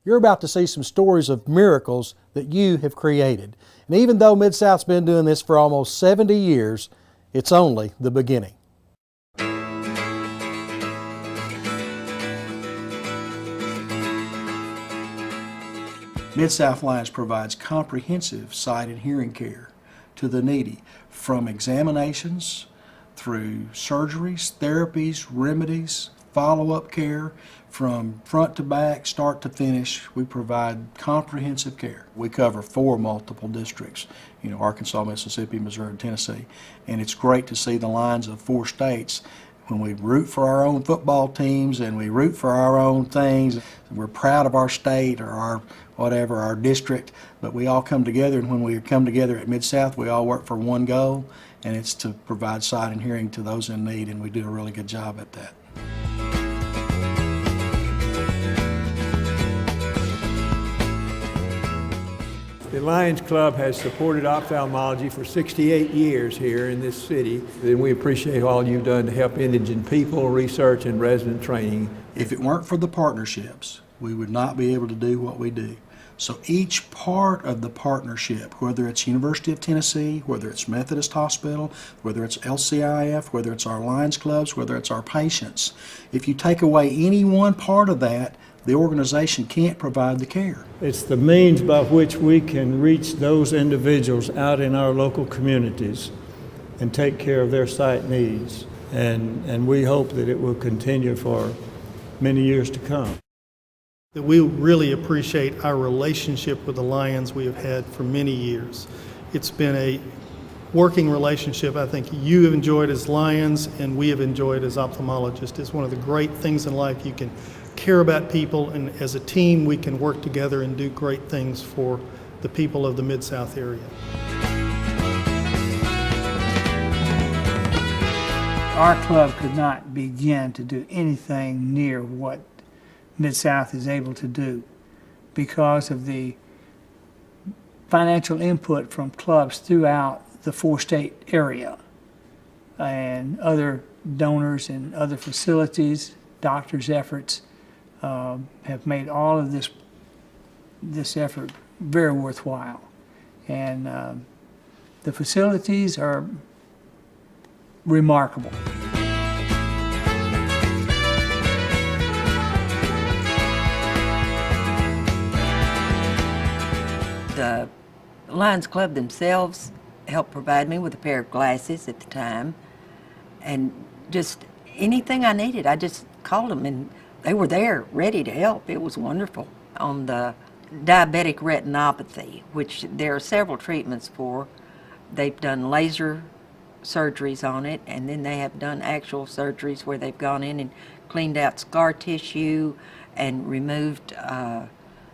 You're about to see some stories of miracles that you have created. And even though Mid-South's been doing this for almost 70 years, it's only the beginning. Mid-South Lions provides comprehensive sight and hearing care to the needy, from examinations through surgeries, therapies, remedies, follow-up care. From front to back, start to finish, we provide comprehensive care. We cover 4 multiple districts, Arkansas, Mississippi, Missouri, and Tennessee. And it's great to see the Lions of 4 states. When we root for our own football teams and we root for our own things, we're proud of our state or our district, but we all come together, and when we come together at Mid-South, we all work for one goal, and it's to provide sight and hearing to those in need, and we do a really good job at that. The Lions Club has supported ophthalmology for 68 years here in this city, and we appreciate all you've done to help indigent people, research, and resident training. If it weren't for the partnerships, we would not be able to do what we do. So each part of the partnership, whether it's University of Tennessee, whether it's Methodist Hospital, whether it's LCIF, whether it's our Lions Clubs, whether it's our patients, if you take away any one part of that, the organization can't provide the care. It's the means by which we can reach those individuals out in our local communities and take care of their sight needs. And we hope that it will continue for many years to come. That we really appreciate our relationship with the Lions we have had for many years. It's been a working relationship I think you have enjoyed as Lions and we have enjoyed as ophthalmologists. It's one of the great things in life. You can care about people, and as a team we can work together and do great things for the people of the Mid-South area. Our club could not begin to do anything near what Mid-South is able to do because of the financial input from clubs throughout the 4-state area and other donors and other facilities, doctors' efforts have made all of this effort very worthwhile. And the facilities are remarkable. The Lions Club themselves helped provide me with a pair of glasses at the time, and just anything I needed, I just called them and they were there, ready to help. It was wonderful. On the diabetic retinopathy, which there are several treatments for, they've done laser surgeries on it, and then they have done actual surgeries where they've gone in and cleaned out scar tissue and removed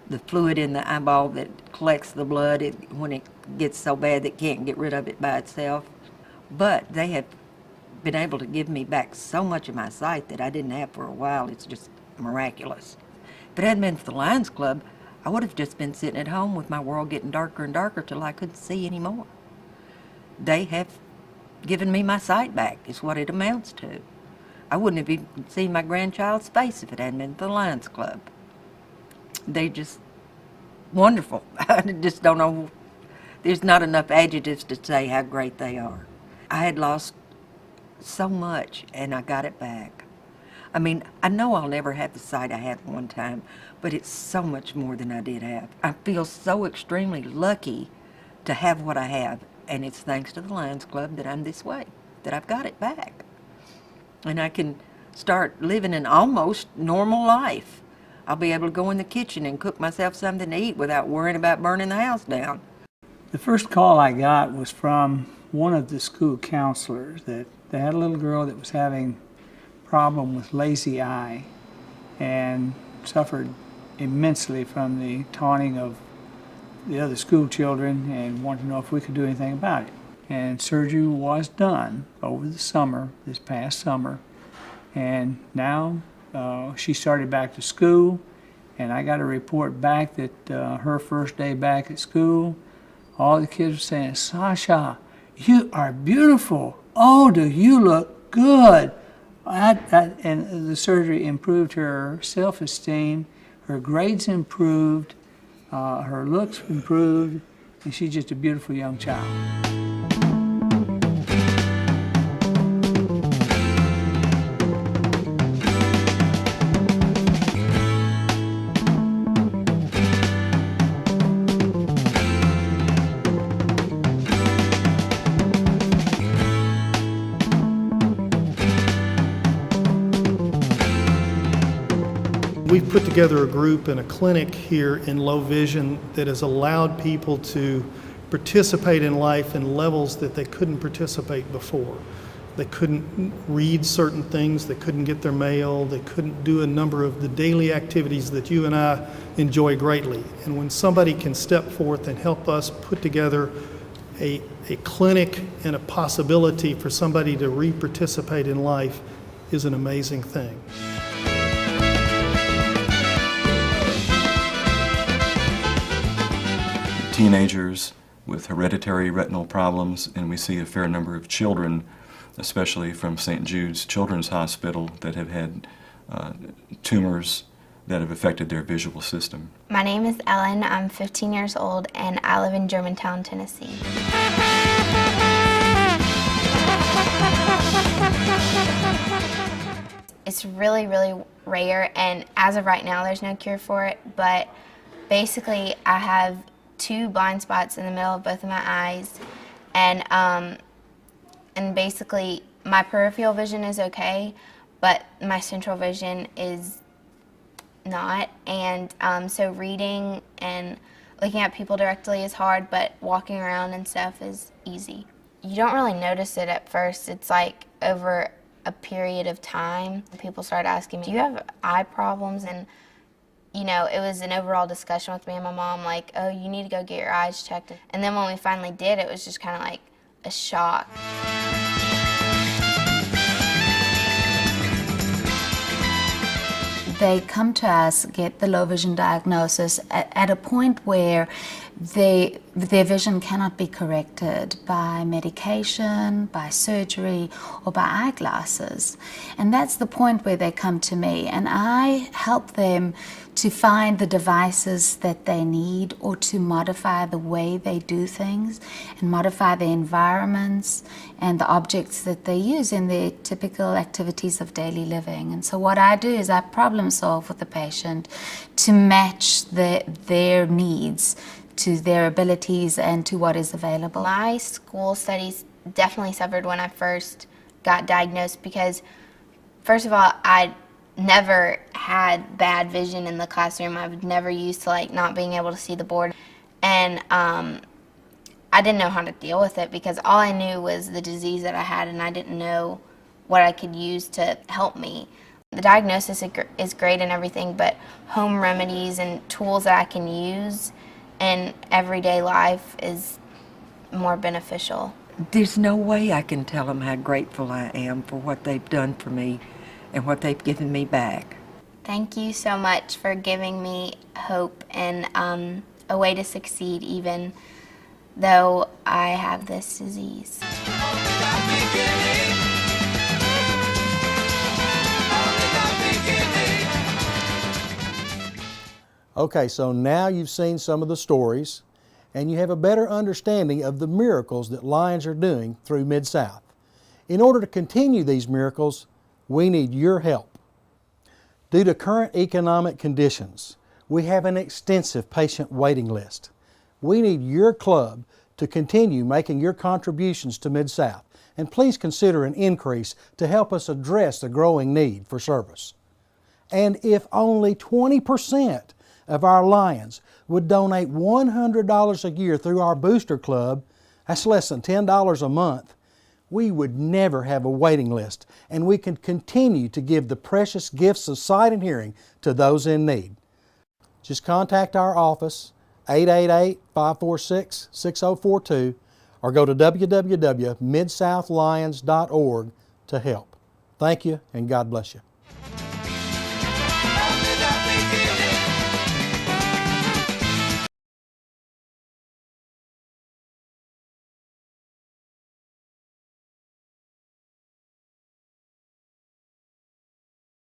the fluid in the eyeball that collects the blood when it gets so bad that it can't get rid of it by itself. But they have been able to give me back so much of my sight that I didn't have for a while. It's just miraculous. If it hadn't been for the Lions Club, I would have just been sitting at home with my world getting darker and darker till I couldn't see anymore. They have given me my sight back, is what it amounts to. I wouldn't have even seen my grandchild's face if it hadn't been for the Lions Club. They're just wonderful. I just don't know, there's not enough adjectives to say how great they are. I had lost so much and I got it back. I mean, I know I'll never have the sight I had one time, but it's so much more than I did have. I feel so extremely lucky to have what I have, and it's thanks to the Lions Club that I'm this way, that I've got it back. And I can start living an almost normal life. I'll be able to go in the kitchen and cook myself something to eat without worrying about burning the house down. The first call I got was from one of the school counselors that they had a little girl that was having a problem with lazy eye and suffered immensely from the taunting of the other school children and wanted to know if we could do anything about it. And surgery was done over the summer, this past summer, and now she started back to school, and I got a report back that her first day back at school, all the kids were saying, "Sasha, you are beautiful. Oh, do you look good?" And the surgery improved her self-esteem, her grades improved, her looks improved, and she's just a beautiful young child. We've put together a group and a clinic here in low vision that has allowed people to participate in life in levels that they couldn't participate before. They couldn't read certain things, they couldn't get their mail, they couldn't do a number of the daily activities that you and I enjoy greatly. And when somebody can step forth and help us put together a clinic and a possibility for somebody to re-participate in life is an amazing thing. Teenagers with hereditary retinal problems, and we see a fair number of children, especially from St. Jude's Children's Hospital, that have had tumors that have affected their visual system. My name is Ellen. I'm 15 years old and I live in Germantown, Tennessee. It's really, really rare, and as of right now there's no cure for it, but basically I have 2 blind spots in the middle of both of my eyes, and basically my peripheral vision is okay, but my central vision is not, and so reading and looking at people directly is hard, but walking around and stuff is easy. You don't really notice it at first. It's like over a period of time, people start asking me, do you have eye problems? And you know, it was an overall discussion with me and my mom, like, oh, you need to go get your eyes checked. And then when we finally did, it was just kind of like a shock. They come to us, get the low vision diagnosis at a point where their vision cannot be corrected by medication, by surgery, or by eyeglasses. And that's the point where they come to me, and I help them to find the devices that they need, or to modify the way they do things and modify the environments and the objects that they use in their typical activities of daily living. And so what I do is I problem solve with the patient to match their needs to their abilities and to what is available. My school studies definitely suffered when I first got diagnosed because, first of all, I never had bad vision in the classroom. I was never used to like not being able to see the board, and I didn't know how to deal with it because all I knew was the disease that I had, and I didn't know what I could use to help me. The diagnosis is great and everything, but home remedies and tools that I can use in everyday life is more beneficial. There's no way I can tell them how grateful I am for what they've done for me and what they've given me back. Thank you so much for giving me hope and a way to succeed even though I have this disease. Okay, so now you've seen some of the stories and you have a better understanding of the miracles that Lions are doing through Mid-South. In order to continue these miracles, we need your help. Due to current economic conditions, we have an extensive patient waiting list. We need your club to continue making your contributions to Mid-South, and please consider an increase to help us address the growing need for service. And if only 20% of our Lions would donate $100 a year through our Booster Club, that's less than $10 a month, we would never have a waiting list, and we can continue to give the precious gifts of sight and hearing to those in need. Just contact our office, 888-546-6042, or go to www.midsouthlions.org to help. Thank you, and God bless you.